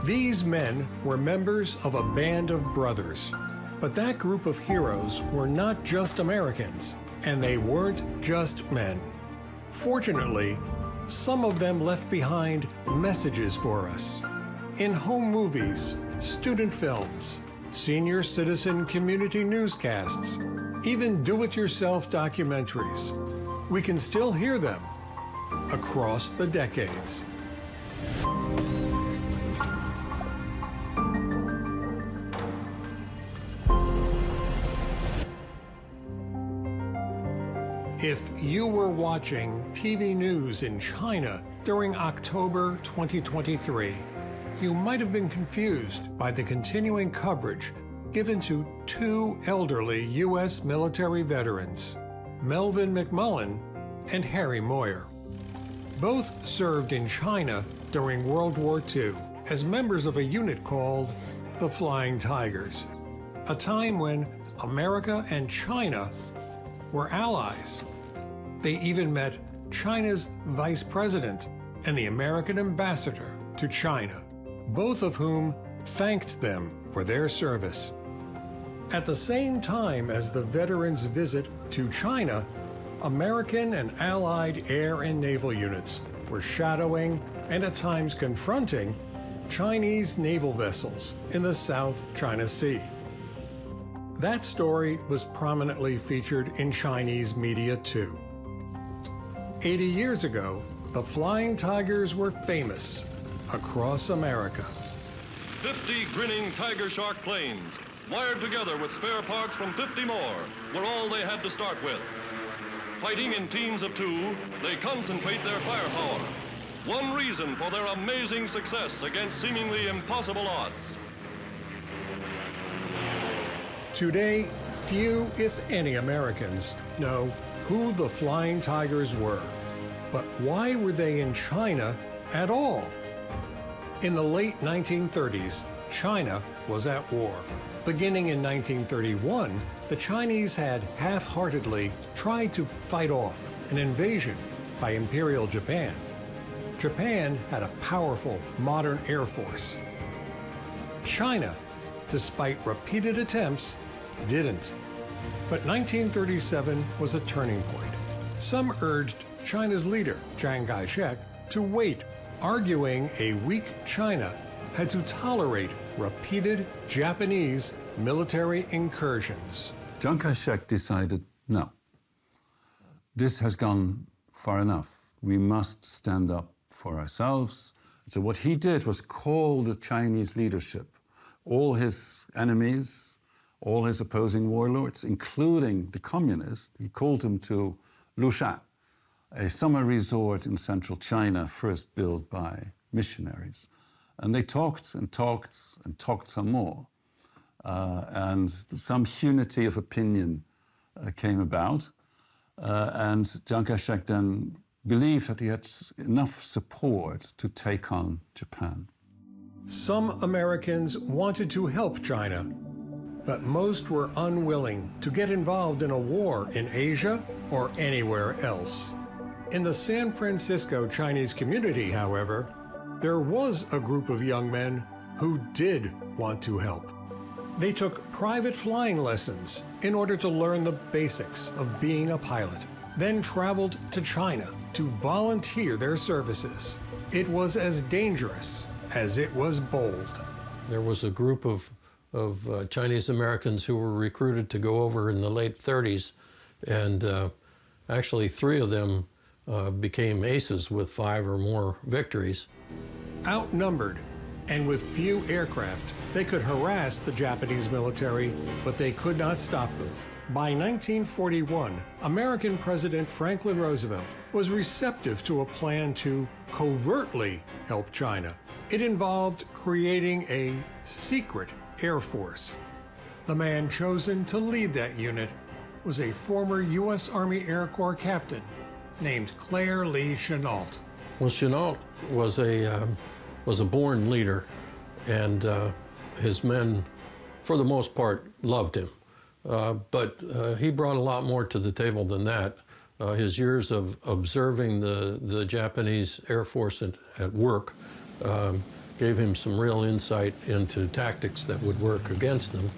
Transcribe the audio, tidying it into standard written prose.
These men were members of a band of brothers. But that group of heroes were not just Americans, and they weren't just men. Fortunately, some of them left behind messages for us. In home movies, student films, senior citizen community newscasts, even do-it-yourself documentaries, we can still hear them across the decades. If you were watching TV news in China during October 2023, you might have been confused by the continuing coverage given to two elderly U.S. military veterans, Melvin McMullen and Harry Moyer. Both served in China during World War II as members of a unit called the Flying Tigers, a time when America and China were allies. They even met China's vice president and the American ambassador to China, both of whom thanked them for their service. At the same time as the veterans' visit to China, American and Allied air and naval units were shadowing and at times confronting Chinese naval vessels in the South China Sea. That story was prominently featured in Chinese media too. 80 years ago, the Flying Tigers were famous across America. 50 grinning Tiger Shark planes, wired together with spare parts from 50 more, were all they had to start with. Fighting in teams of two, they concentrate their firepower. One reason for their amazing success against seemingly impossible odds. Today, few, if any, Americans know who the Flying Tigers were. But why were they in China at all? In the late 1930s, China was at war. Beginning in 1931, the Chinese had half-heartedly tried to fight off an invasion by Imperial Japan. Japan had a powerful, modern air force. China, despite repeated attempts, didn't. But 1937 was a turning point. Some urged China's leader, Chiang Kai-shek, to wait, arguing a weak China had to tolerate repeated Japanese military incursions. Chiang Kai-shek decided, no, this has gone far enough. We must stand up for ourselves. So what he did was call the Chinese leadership, all his enemies, all his opposing warlords, including the communists. He called them to Lushan, a summer resort in central China, first built by missionaries. And they talked and talked and talked some more. And some unity of opinion came about. And Chiang Kai-shek then believed that he had enough support to take on Japan. Some Americans wanted to help China, but most were unwilling to get involved in a war in Asia or anywhere else. In the San Francisco Chinese community, however, there was a group of young men who did want to help. They took private flying lessons in order to learn the basics of being a pilot, then traveled to China to volunteer their services. It was as dangerous as it was bold. There was a group of Chinese Americans who were recruited to go over in the late 30s, and actually 3 of them became aces with 5 or more victories. Outnumbered and with few aircraft, they could harass the Japanese military, but they could not stop them. By 1941, American President Franklin Roosevelt was receptive to a plan to covertly help China. It involved creating a secret Air Force. The man chosen to lead that unit was a former U.S. Army Air Corps captain named Claire Lee Chennault. Well, Chennault was a born leader, and his men, for the most part, loved him. But he brought a lot more to the table than that. His years of observing the Japanese Air Force at work gave him some real insight into tactics that would work against them.